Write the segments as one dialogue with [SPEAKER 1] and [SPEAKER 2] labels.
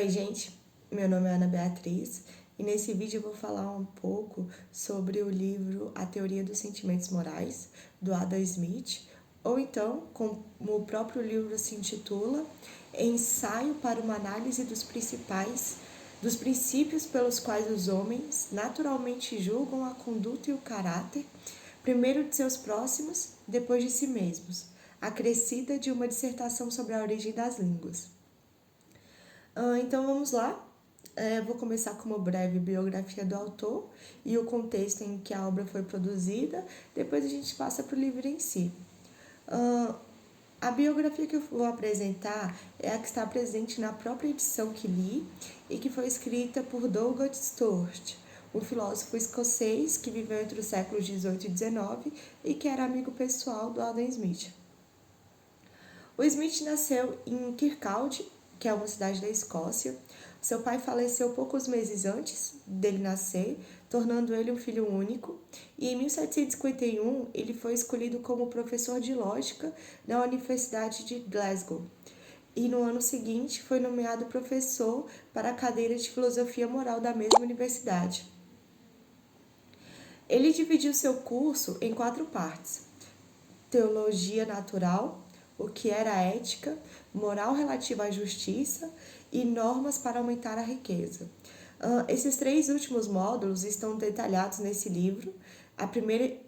[SPEAKER 1] Oi, gente, meu nome é Ana Beatriz e nesse vídeo eu vou falar um pouco sobre o livro A Teoria dos Sentimentos Morais, do Adam Smith, ou então, como o próprio livro se intitula, Ensaio para uma análise dos princípios pelos quais os homens naturalmente julgam a conduta e o caráter, primeiro de seus próximos, depois de si mesmos, acrescida de uma dissertação sobre a origem das línguas. Então vamos lá. Vou começar com uma breve biografia do autor e o contexto em que a obra foi produzida. Depois a gente passa para o livro em si. A biografia que eu vou apresentar é a que está presente na própria edição que li e que foi escrita por Douglas Stuart, um filósofo escocês que viveu entre os séculos 18 e 19 e que era amigo pessoal do Adam Smith. O Smith nasceu em Kirkcaldy, que é uma cidade da Escócia. Seu pai faleceu poucos meses antes dele nascer, tornando ele um filho único. E em 1751, ele foi escolhido como professor de lógica na Universidade de Glasgow. E no ano seguinte, foi nomeado professor para a cadeira de filosofia moral da mesma universidade. Ele dividiu seu curso em 4 partes: teologia natural, o que era ética, moral relativa à justiça e normas para aumentar a riqueza. Esses 3 últimos módulos estão detalhados nesse livro,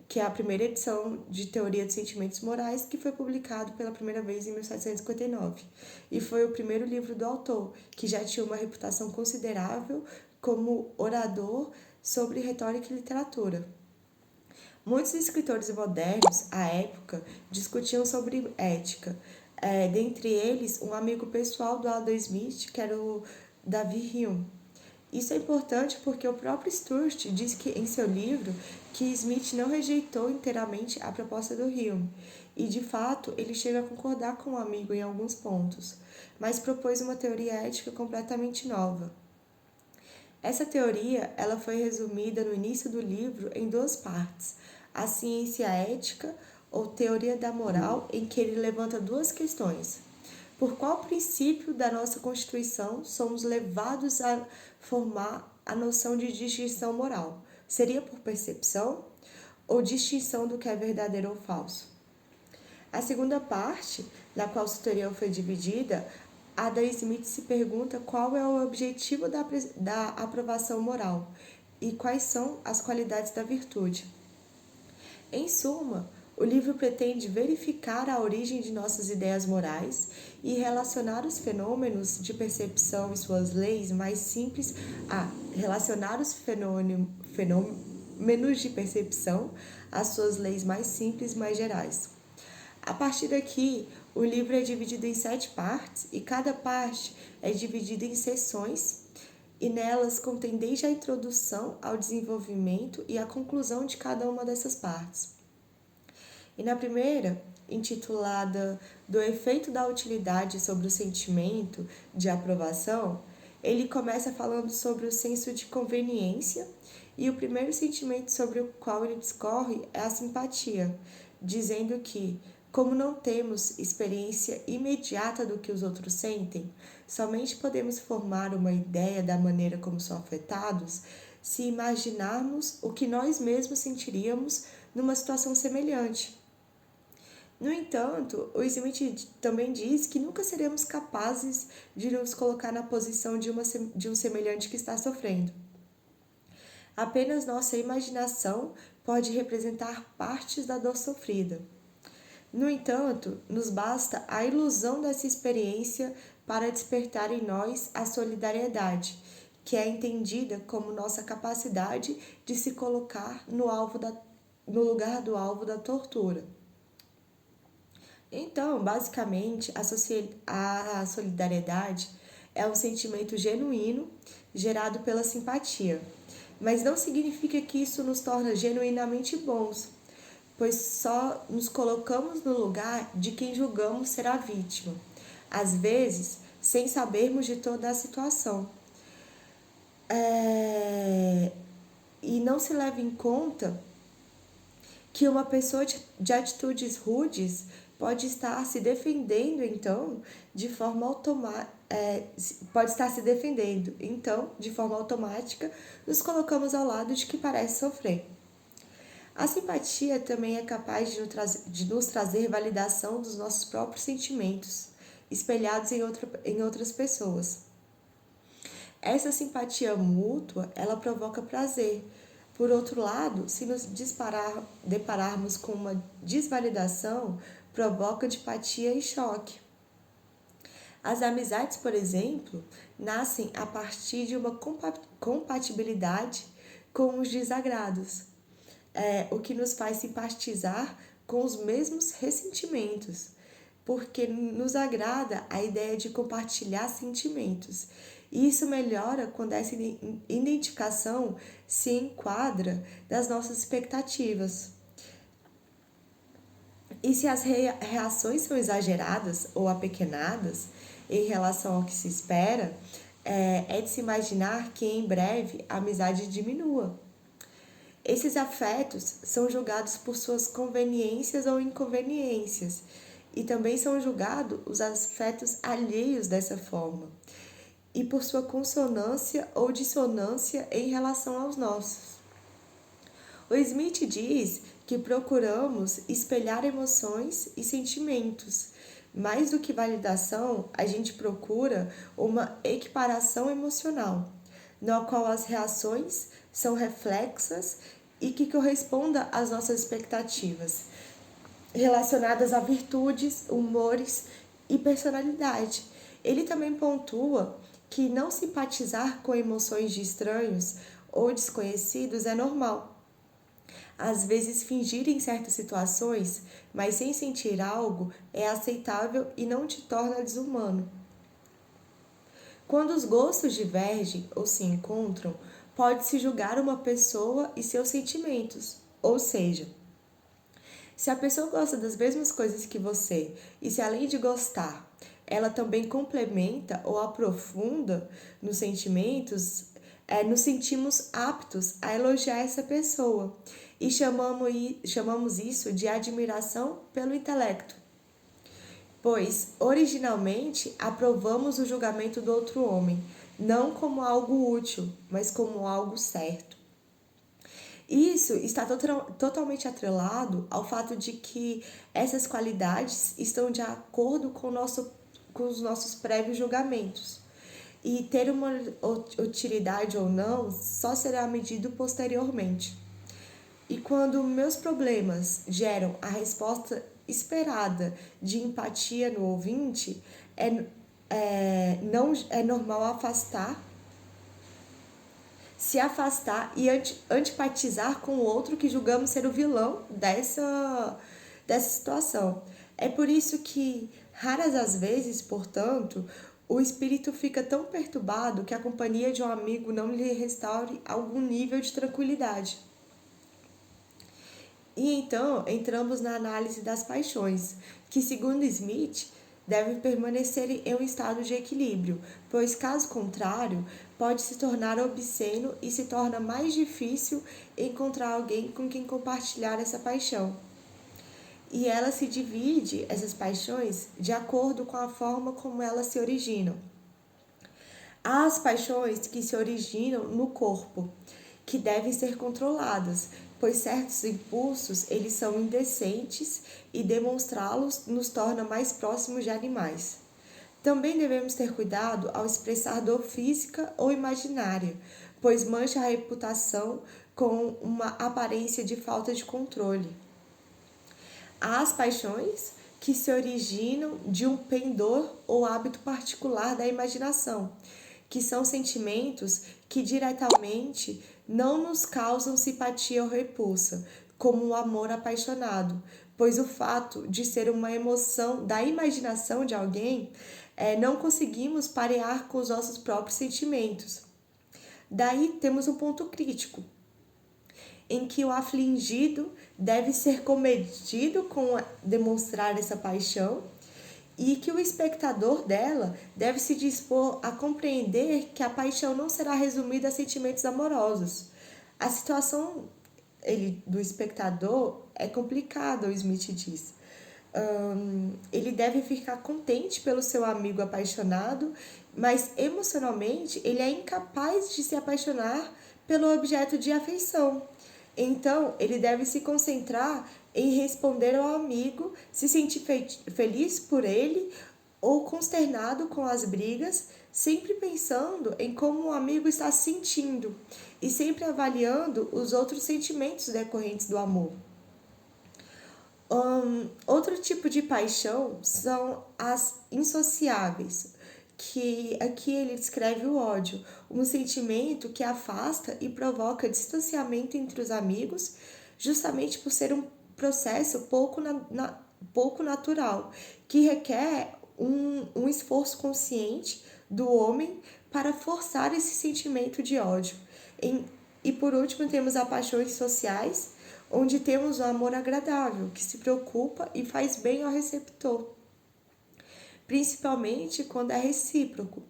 [SPEAKER 1] que é a primeira edição de Teoria dos Sentimentos Morais, que foi publicado pela primeira vez em 1759. E foi o primeiro livro do autor, que já tinha uma reputação considerável como orador sobre retórica e literatura. Muitos escritores modernos, à época, discutiam sobre ética. Dentre eles, um amigo pessoal do Adam Smith, que era o David Hume. Isso é importante porque o próprio Stuart diz que, em seu livro, que Smith não rejeitou inteiramente a proposta do Hume. E, de fato, ele chega a concordar com o amigo em alguns pontos, mas propôs uma teoria ética completamente nova. Essa teoria ela foi resumida no início do livro em 2 partes: a ciência ética, ou teoria da moral, em que ele levanta 2 questões. Por qual princípio da nossa Constituição somos levados a formar a noção de distinção moral? Seria por percepção ou distinção do que é verdadeiro ou falso? A segunda parte, na qual sua teoria foi dividida, Adam Smith se pergunta qual é o objetivo da aprovação moral e quais são as qualidades da virtude. Em suma, o livro pretende verificar a origem de nossas ideias morais e relacionar os fenômenos de percepção e suas leis mais simples relacionar os fenômenos de percepção às suas leis mais simples e mais gerais. A partir daqui, o livro é dividido em 7 partes e cada parte é dividida em seções e nelas contém desde a introdução ao desenvolvimento e a conclusão de cada uma dessas partes. E na primeira, intitulada Do efeito da utilidade sobre o sentimento de aprovação, ele começa falando sobre o senso de conveniência e o primeiro sentimento sobre o qual ele discorre é a simpatia, dizendo que, como não temos experiência imediata do que os outros sentem, somente podemos formar uma ideia da maneira como são afetados se imaginarmos o que nós mesmos sentiríamos numa situação semelhante. No entanto, o Smith também diz que nunca seremos capazes de nos colocar na posição de um semelhante que está sofrendo. Apenas nossa imaginação pode representar partes da dor sofrida. No entanto, nos basta a ilusão dessa experiência para despertar em nós a solidariedade, que é entendida como nossa capacidade de se colocar no lugar do alvo da tortura. Então, basicamente, a solidariedade é um sentimento genuíno gerado pela simpatia, mas não significa que isso nos torna genuinamente bons, pois só nos colocamos no lugar de quem julgamos ser a vítima, às vezes sem sabermos de toda a situação. E não se leva em conta que uma pessoa de atitudes rudes pode estar se defendendo, então, de forma automática, nos colocamos ao lado de quem parece sofrer. A simpatia também é capaz de nos trazer validação dos nossos próprios sentimentos, espelhados em outras pessoas. Essa simpatia mútua, ela provoca prazer. Por outro lado, se nos depararmos com uma desvalidação, provoca antipatia e choque. As amizades, por exemplo, nascem a partir de uma compatibilidade com os desagrados, o que nos faz simpatizar com os mesmos ressentimentos, porque nos agrada a ideia de compartilhar sentimentos. E isso melhora quando essa identificação se enquadra das nossas expectativas. E se as reações são exageradas ou apequenadas em relação ao que se espera, é de se imaginar que em breve a amizade diminua. Esses afetos são julgados por suas conveniências ou inconveniências, e também são julgados os afetos alheios dessa forma, e por sua consonância ou dissonância em relação aos nossos. O Smith diz que procuramos espelhar emoções e sentimentos. Mais do que validação, a gente procura uma equiparação emocional, na qual as reações são reflexas e que corresponda às nossas expectativas, relacionadas a virtudes, humores e personalidade. Ele também pontua que não simpatizar com emoções de estranhos ou desconhecidos é normal. Às vezes, fingir em certas situações, mas sem sentir algo, é aceitável e não te torna desumano. Quando os gostos divergem ou se encontram, pode-se julgar uma pessoa e seus sentimentos, ou seja, se a pessoa gosta das mesmas coisas que você e se além de gostar, ela também complementa ou aprofunda nos sentimentos, nos sentimos aptos a elogiar essa pessoa e chamamos isso de admiração pelo intelecto, pois originalmente aprovamos o julgamento do outro homem, não como algo útil, mas como algo certo. Isso está totalmente atrelado ao fato de que essas qualidades estão de acordo com os nossos prévios julgamentos. E ter uma utilidade ou não só será medido posteriormente. E quando meus problemas geram a resposta esperada de empatia no ouvinte, não é normal se afastar e antipatizar com o outro que julgamos ser o vilão dessa situação. É por isso que, raras as vezes, portanto, o espírito fica tão perturbado que a companhia de um amigo não lhe restaure algum nível de tranquilidade. E então entramos na análise das paixões, que, segundo Smith, devem permanecer em um estado de equilíbrio, pois, caso contrário, pode se tornar obsceno e se torna mais difícil encontrar alguém com quem compartilhar essa paixão. E ela se divide, essas paixões, de acordo com a forma como elas se originam. Há as paixões que se originam no corpo, que devem ser controladas, pois certos impulsos eles são indecentes e demonstrá-los nos torna mais próximos de animais. Também devemos ter cuidado ao expressar dor física ou imaginária, pois mancha a reputação com uma aparência de falta de controle. Há as paixões que se originam de um pendor ou hábito particular da imaginação, que são sentimentos que diretamente não nos causam simpatia ou repulsa, como o amor apaixonado, pois o fato de ser uma emoção da imaginação de alguém, não conseguimos parear com os nossos próprios sentimentos. Daí temos um ponto crítico, em que o afligido deve ser comedido com demonstrar essa paixão e que o espectador dela deve se dispor a compreender que a paixão não será resumida a sentimentos amorosos. A situação do espectador é complicada, o Smith diz, Ele deve ficar contente pelo seu amigo apaixonado, mas emocionalmente ele é incapaz de se apaixonar pelo objeto de afeição. Então, ele deve se concentrar em responder ao amigo, se sentir feliz por ele ou consternado com as brigas, sempre pensando em como o amigo está se sentindo e sempre avaliando os outros sentimentos decorrentes do amor. Outro tipo de paixão são as insociáveis, que aqui ele descreve o ódio, um sentimento que afasta e provoca distanciamento entre os amigos, justamente por ser um processo pouco natural, que requer um esforço consciente do homem para forçar esse sentimento de ódio. E por último, temos as paixões sociais, onde temos o amor agradável, que se preocupa e faz bem ao receptor, principalmente quando é recíproco.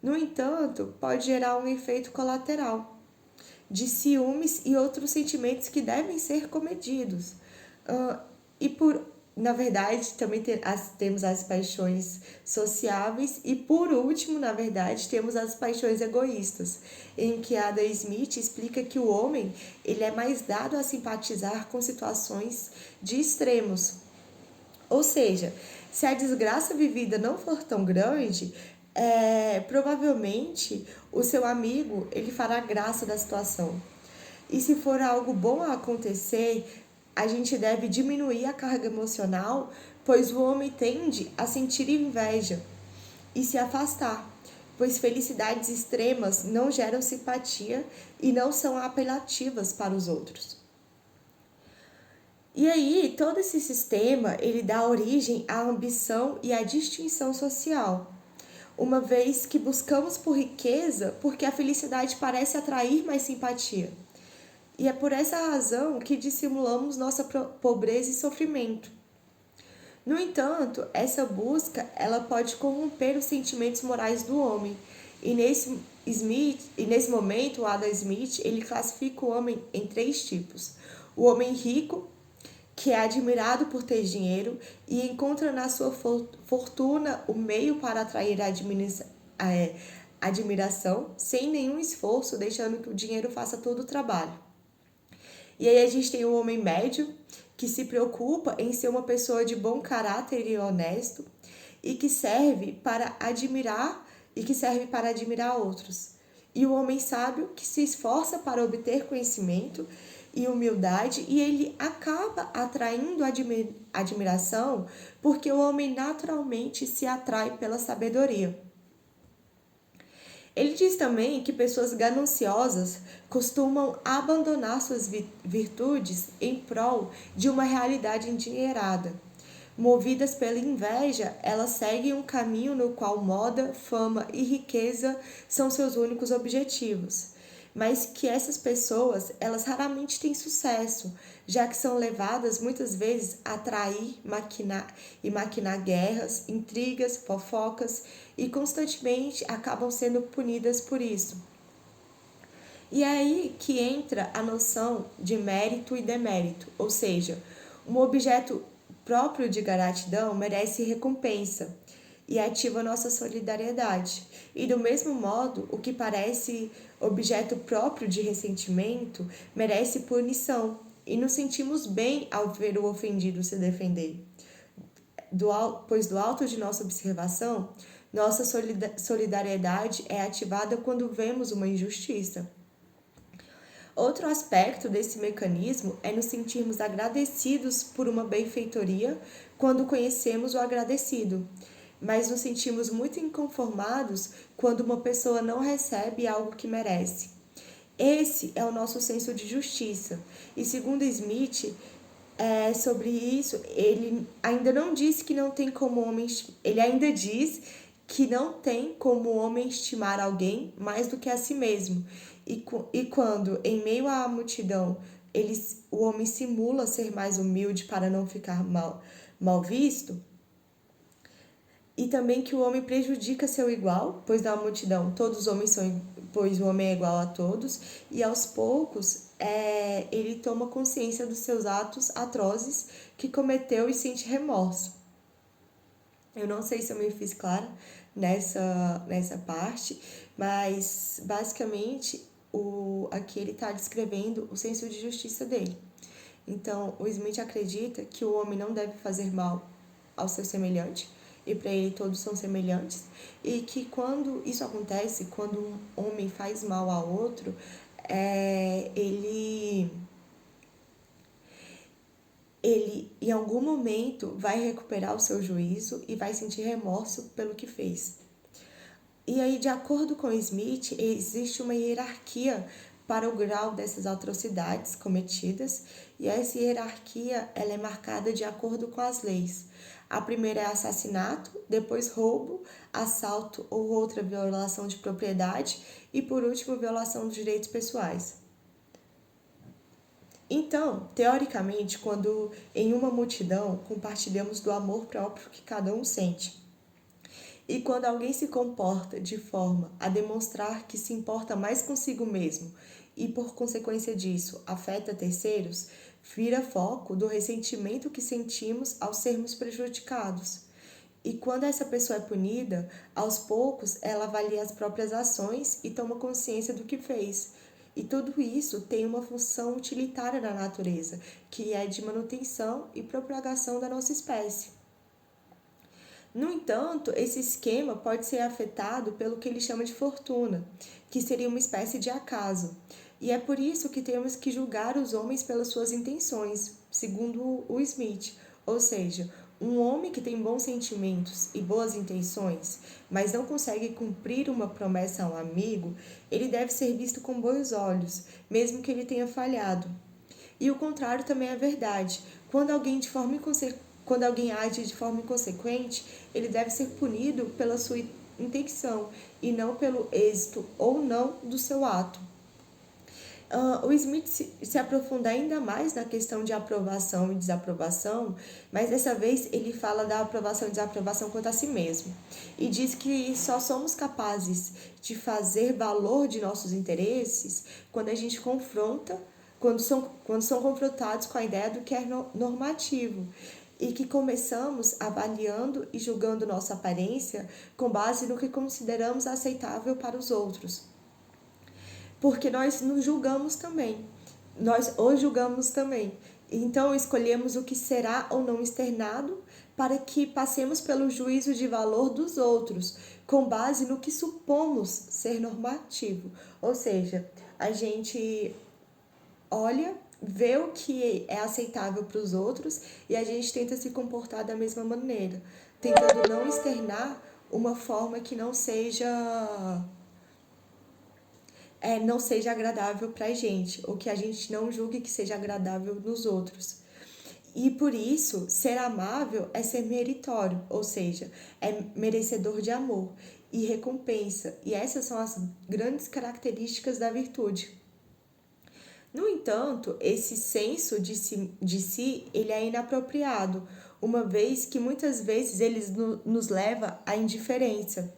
[SPEAKER 1] No entanto, pode gerar um efeito colateral de ciúmes e outros sentimentos que devem ser comedidos. Na verdade, também temos as paixões sociáveis e, por último, na verdade, temos as paixões egoístas, em que Adam Smith explica que o homem ele é mais dado a simpatizar com situações de extremos. Ou seja, se a desgraça vivida não for tão grande, provavelmente o seu amigo ele fará graça da situação. E se for algo bom a acontecer, a gente deve diminuir a carga emocional, pois o homem tende a sentir inveja e se afastar, pois felicidades extremas não geram simpatia e não são apelativas para os outros. E aí, todo esse sistema, ele dá origem à ambição e à distinção social, uma vez que buscamos por riqueza porque a felicidade parece atrair mais simpatia. E é por essa razão que dissimulamos nossa pobreza e sofrimento. No entanto, essa busca ela pode corromper os sentimentos morais do homem. E nesse momento, o Adam Smith ele classifica o homem em 3 tipos. O homem rico, que é admirado por ter dinheiro e encontra na sua fortuna o meio para atrair a admiração, sem nenhum esforço, deixando que o dinheiro faça todo o trabalho. E aí a gente tem o homem médio, que se preocupa em ser uma pessoa de bom caráter e honesto, e que serve para admirar outros. E o homem sábio, que se esforça para obter conhecimento e humildade, e ele acaba atraindo admiração, porque o homem naturalmente se atrai pela sabedoria. Ele diz também que pessoas gananciosas costumam abandonar suas virtudes em prol de uma realidade endinheirada. Movidas pela inveja, elas seguem um caminho no qual moda, fama e riqueza são seus únicos objetivos. Mas que essas pessoas, elas raramente têm sucesso, já que são levadas muitas vezes a trair, maquinar guerras, intrigas, fofocas e constantemente acabam sendo punidas por isso. E é aí que entra a noção de mérito e demérito, ou seja, um objeto próprio de gratidão merece recompensa e ativa nossa solidariedade. E do mesmo modo, o que parece objeto próprio de ressentimento merece punição e nos sentimos bem ao ver o ofendido se defender. Pois do alto de nossa observação, nossa solidariedade é ativada quando vemos uma injustiça. Outro aspecto desse mecanismo é nos sentirmos agradecidos por uma benfeitoria quando conhecemos o agradecido, mas nos sentimos muito inconformados quando uma pessoa não recebe algo que merece. Esse é o nosso senso de justiça. E segundo Smith, sobre isso, ele ainda não diz que não tem como homem, ele ainda diz que não tem como o homem estimar alguém mais do que a si mesmo. E quando, em meio à multidão, o homem simula ser mais humilde para não ficar mal visto, E também que o homem prejudica seu igual, pois na multidão todos os homens são, pois o homem é igual a todos, e aos poucos ele toma consciência dos seus atos atrozes que cometeu e sente remorso. Eu não sei se eu me fiz clara nessa parte, mas basicamente aqui ele está descrevendo o senso de justiça dele. Então, o Smith acredita que o homem não deve fazer mal ao seu semelhante, e para ele todos são semelhantes, e que quando isso acontece, quando um homem faz mal a outro, ele em algum momento vai recuperar o seu juízo e vai sentir remorso pelo que fez. E aí, de acordo com Smith, existe uma hierarquia para o grau dessas atrocidades cometidas, e essa hierarquia ela é marcada de acordo com as leis. A primeira é assassinato, depois roubo, assalto ou outra violação de propriedade e, por último, violação dos direitos pessoais. Então, teoricamente, quando em uma multidão compartilhamos do amor próprio que cada um sente, e quando alguém se comporta de forma a demonstrar que se importa mais consigo mesmo e, por consequência disso, afeta terceiros, vira foco do ressentimento que sentimos ao sermos prejudicados. E quando essa pessoa é punida, aos poucos ela avalia as próprias ações e toma consciência do que fez. E tudo isso tem uma função utilitária na natureza, que é de manutenção e propagação da nossa espécie. No entanto, esse esquema pode ser afetado pelo que ele chama de fortuna, que seria uma espécie de acaso. E é por isso que temos que julgar os homens pelas suas intenções, segundo o Smith. Ou seja, um homem que tem bons sentimentos e boas intenções, mas não consegue cumprir uma promessa a um amigo, ele deve ser visto com bons olhos, mesmo que ele tenha falhado. E o contrário também é verdade. Quando alguém age de forma inconsequente, ele deve ser punido pela sua intenção e não pelo êxito ou não do seu ato. O Smith se aprofunda ainda mais na questão de aprovação e desaprovação, mas dessa vez ele fala da aprovação e desaprovação quanto a si mesmo. E diz que só somos capazes de fazer valor de nossos interesses quando a gente confronta, quando são confrontados com a ideia do que é normativo. E que começamos avaliando e julgando nossa aparência com base no que consideramos aceitável para os outros. Porque nós nos julgamos também, nós os julgamos também. Então, escolhemos o que será ou não externado para que passemos pelo juízo de valor dos outros, com base no que supomos ser normativo. Ou seja, a gente olha, vê o que é aceitável para os outros e a gente tenta se comportar da mesma maneira, tentando não externar uma forma que não seja agradável para a gente, ou que a gente não julgue que seja agradável nos outros. E por isso, ser amável é ser meritório, ou seja, é merecedor de amor e recompensa. E essas são as grandes características da virtude. No entanto, esse senso de si ele é inapropriado, uma vez que muitas vezes ele nos leva à indiferença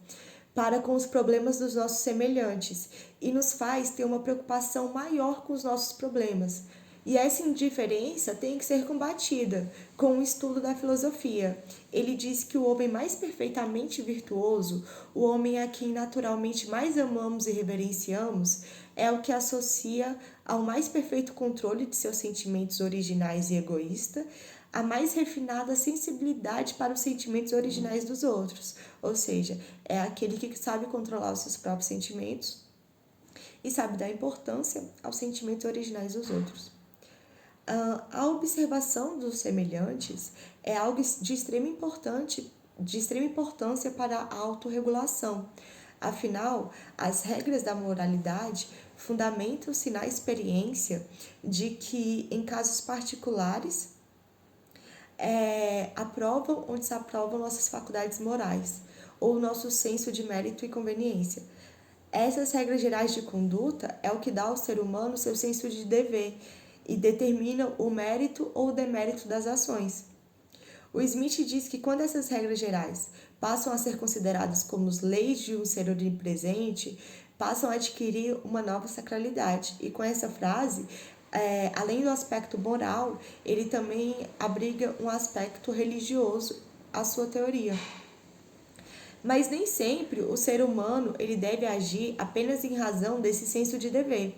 [SPEAKER 1] para com os problemas dos nossos semelhantes e nos faz ter uma preocupação maior com os nossos problemas. E essa indiferença tem que ser combatida com o estudo da filosofia. Ele diz que o homem mais perfeitamente virtuoso, o homem a quem naturalmente mais amamos e reverenciamos, é o que associa ao mais perfeito controle de seus sentimentos originais e egoístas, a mais refinada sensibilidade para os sentimentos originais dos outros, ou seja, é aquele que sabe controlar os seus próprios sentimentos e sabe dar importância aos sentimentos originais dos outros. A observação dos semelhantes é algo de extrema importância para a autorregulação. Afinal, as regras da moralidade fundamentam-se na experiência de que, em casos particulares, aprovam onde se aprovam nossas faculdades morais ou nosso senso de mérito e conveniência. Essas regras gerais de conduta é o que dá ao ser humano seu senso de dever e determina o mérito ou o demérito das ações. O Smith diz que quando essas regras gerais passam a ser consideradas como as leis de um ser onipresente, passam a adquirir uma nova sacralidade. E com essa frase, além do aspecto moral, ele também abriga um aspecto religioso à sua teoria. Mas nem sempre o ser humano ele deve agir apenas em razão desse senso de dever,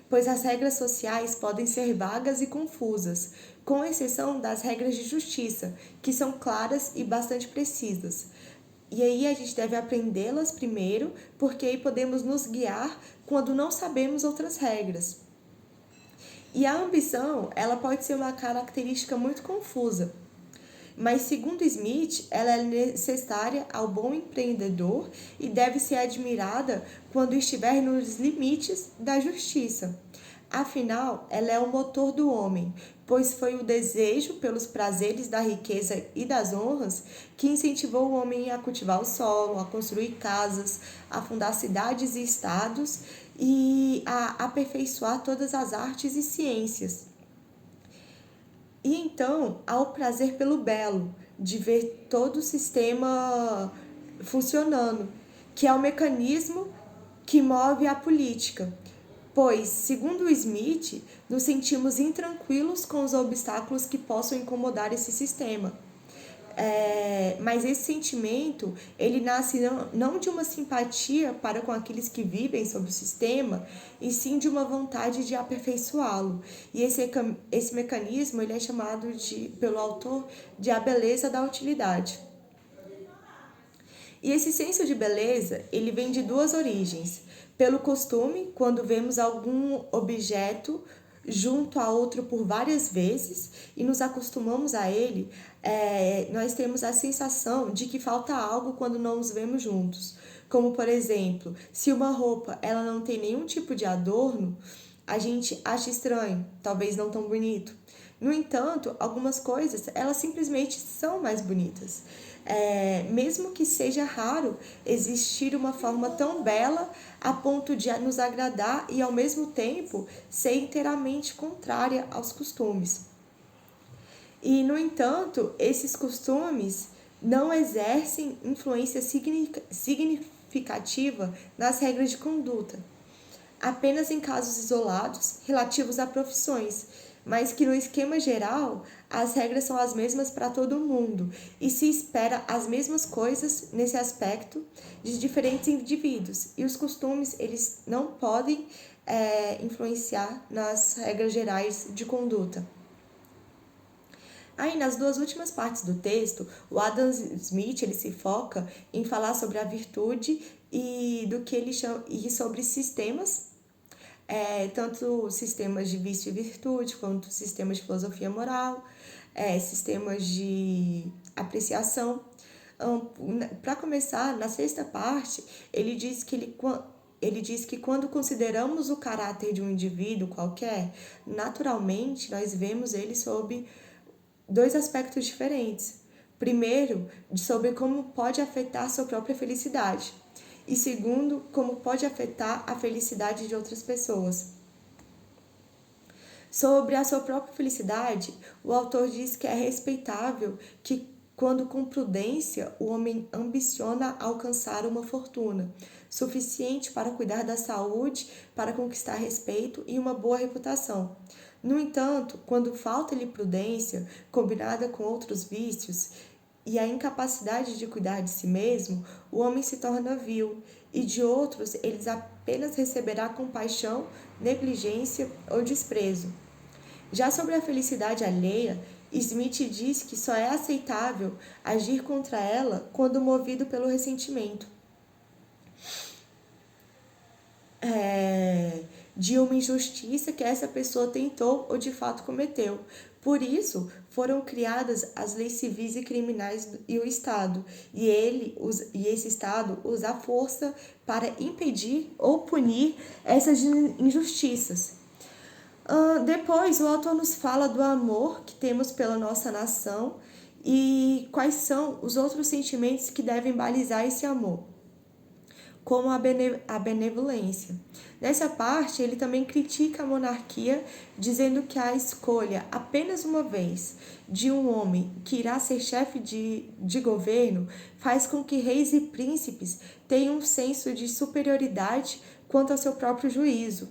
[SPEAKER 1] pois as regras sociais podem ser vagas e confusas, com exceção das regras de justiça, que são claras e bastante precisas. E aí a gente deve aprendê-las primeiro, porque aí podemos nos guiar quando não sabemos outras regras. E a ambição, ela pode ser uma característica muito confusa, mas segundo Smith, ela é necessária ao bom empreendedor e deve ser admirada quando estiver nos limites da justiça. Afinal, ela é o motor do homem, pois foi o desejo pelos prazeres da riqueza e das honras que incentivou o homem a cultivar o solo, a construir casas, a fundar cidades e estados e a aperfeiçoar todas as artes e ciências. E então, há o prazer pelo belo, de ver todo o sistema funcionando, que é o mecanismo que move a política. Pois, segundo Smith, nos sentimos intranquilos com os obstáculos que possam incomodar esse sistema. Mas esse sentimento, ele nasce não de uma simpatia para com aqueles que vivem sob o sistema, e sim de uma vontade de aperfeiçoá-lo. E esse mecanismo ele é chamado pelo autor de a beleza da utilidade. E esse senso de beleza, ele vem de duas origens. Pelo costume, quando vemos algum objeto junto a outro por várias vezes e nos acostumamos a ele, nós temos a sensação de que falta algo quando não os vemos juntos. Como, por exemplo, se uma roupa ela não tem nenhum tipo de adorno, a gente acha estranho, talvez não tão bonito. No entanto, algumas coisas, elas simplesmente são mais bonitas. Mesmo que seja raro existir uma forma tão bela a ponto de nos agradar e, ao mesmo tempo, ser inteiramente contrária aos costumes. E, no entanto, esses costumes não exercem influência significativa nas regras de conduta, apenas em casos isolados relativos a profissões, mas que no esquema geral as regras são as mesmas para todo mundo e se espera as mesmas coisas nesse aspecto de diferentes indivíduos, e os costumes eles não podem influenciar nas regras gerais de conduta. Aí, nas duas últimas partes do texto, o Adam Smith ele se foca em falar sobre a virtude e do que ele chama, e sobre sistemas, tanto sistemas de vício e virtude, quanto sistemas de filosofia moral, sistemas de apreciação. Para começar, na sexta parte, ele diz que quando consideramos o caráter de um indivíduo qualquer, naturalmente nós vemos ele sob dois aspectos diferentes. Primeiro, sobre como pode afetar sua própria felicidade. E segundo, como pode afetar a felicidade de outras pessoas. Sobre a sua própria felicidade, o autor diz que é respeitável que, quando com prudência, o homem ambiciona alcançar uma fortuna suficiente para cuidar da saúde, para conquistar respeito e uma boa reputação. No entanto, quando falta-lhe prudência, combinada com outros vícios, e a incapacidade de cuidar de si mesmo, o homem se torna vil, e de outros eles apenas receberá compaixão, negligência ou desprezo. Já sobre a felicidade alheia, Smith diz que só é aceitável agir contra ela quando movido pelo ressentimento de uma injustiça que essa pessoa tentou ou de fato cometeu. Por isso, foram criadas as leis civis e criminais e o Estado, e esse Estado usa a força para impedir ou punir essas injustiças. Depois, o autor nos fala do amor que temos pela nossa nação e quais são os outros sentimentos que devem balizar esse amor. como a benevolência. Nessa parte, ele também critica a monarquia, dizendo que a escolha apenas uma vez de um homem que irá ser chefe de governo faz com que reis e príncipes tenham um senso de superioridade quanto ao seu próprio juízo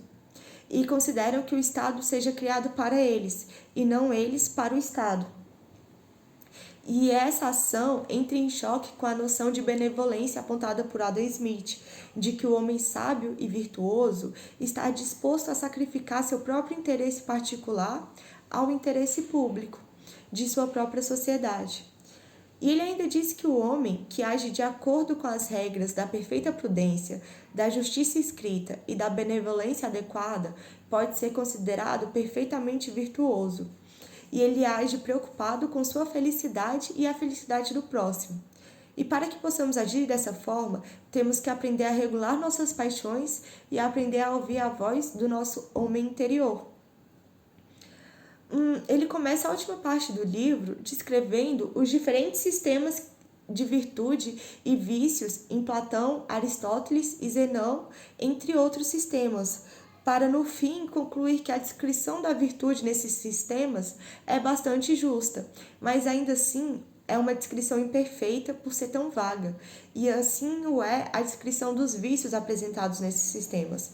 [SPEAKER 1] e consideram que o Estado seja criado para eles e não eles para o Estado. E essa ação entra em choque com a noção de benevolência apontada por Adam Smith, de que o homem sábio e virtuoso está disposto a sacrificar seu próprio interesse particular ao interesse público de sua própria sociedade. E ele ainda diz que o homem que age de acordo com as regras da perfeita prudência, da justiça escrita e da benevolência adequada pode ser considerado perfeitamente virtuoso. E ele age preocupado com sua felicidade e a felicidade do próximo. E para que possamos agir dessa forma, temos que aprender a regular nossas paixões e aprender a ouvir a voz do nosso homem interior. Ele começa a última parte do livro descrevendo os diferentes sistemas de virtude e vícios em Platão, Aristóteles e Zenão, entre outros sistemas, para no fim concluir que a descrição da virtude nesses sistemas é bastante justa, mas ainda assim é uma descrição imperfeita por ser tão vaga, e assim o é a descrição dos vícios apresentados nesses sistemas.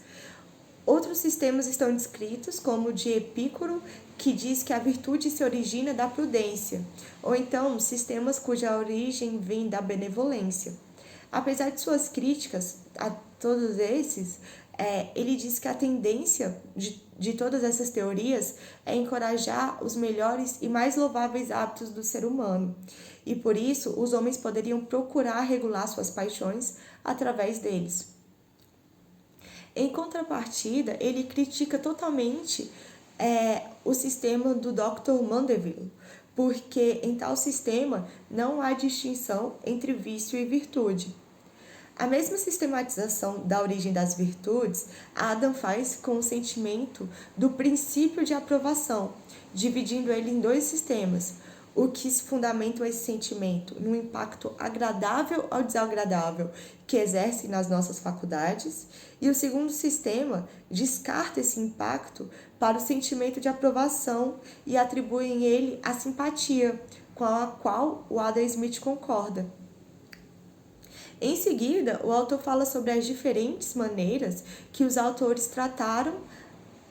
[SPEAKER 1] Outros sistemas estão descritos, como o de Epicuro, que diz que a virtude se origina da prudência, ou então sistemas cuja origem vem da benevolência. Apesar de suas críticas a todos esses, ele diz que a tendência de todas essas teorias é encorajar os melhores e mais louváveis hábitos do ser humano. E por isso, os homens poderiam procurar regular suas paixões através deles. Em contrapartida, ele critica totalmente o sistema do Dr. Mandeville, porque em tal sistema não há distinção entre vício e virtude. A mesma sistematização da origem das virtudes, Adam faz com o sentimento do princípio de aprovação, dividindo ele em dois sistemas, o que fundamenta esse sentimento no impacto agradável ou desagradável que exerce nas nossas faculdades, e o segundo sistema descarta esse impacto para o sentimento de aprovação e atribui em ele a simpatia, com a qual o Adam Smith concorda. Em seguida, o autor fala sobre as diferentes maneiras que os autores trataram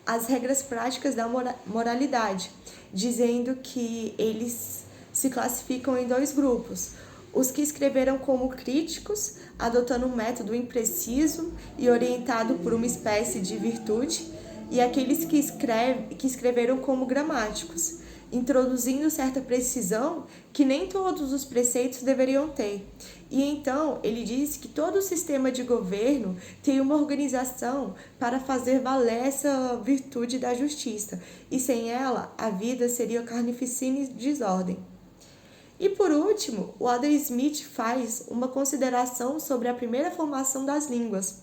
[SPEAKER 1] as regras práticas da moralidade, dizendo que eles se classificam em dois grupos: os que escreveram como críticos, adotando um método impreciso e orientado por uma espécie de virtude, e aqueles que escreveram como gramáticos, introduzindo certa precisão que nem todos os preceitos deveriam ter. E então ele diz que todo o sistema de governo tem uma organização para fazer valer essa virtude da justiça, e sem ela a vida seria carnificina e desordem. E por último, o Adam Smith faz uma consideração sobre a primeira formação das línguas,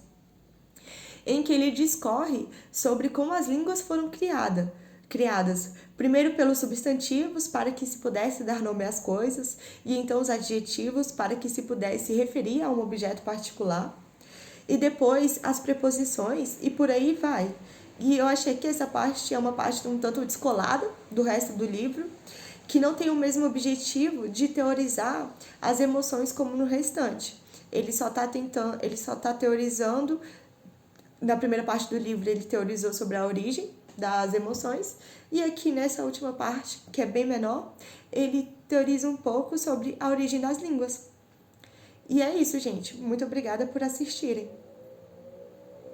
[SPEAKER 1] em que ele discorre sobre como as línguas foram criadas, primeiro pelos substantivos para que se pudesse dar nome às coisas, e então os adjetivos para que se pudesse referir a um objeto particular, e depois as preposições, e por aí vai. E eu achei que essa parte é uma parte um tanto descolada do resto do livro, que não tem o mesmo objetivo de teorizar as emoções como no restante. Ele só está teorizando. Na primeira parte do livro ele teorizou sobre a origem das emoções, e aqui nessa última parte, que é bem menor, ele teoriza um pouco sobre a origem das línguas. E é isso, gente. Muito obrigada por assistirem.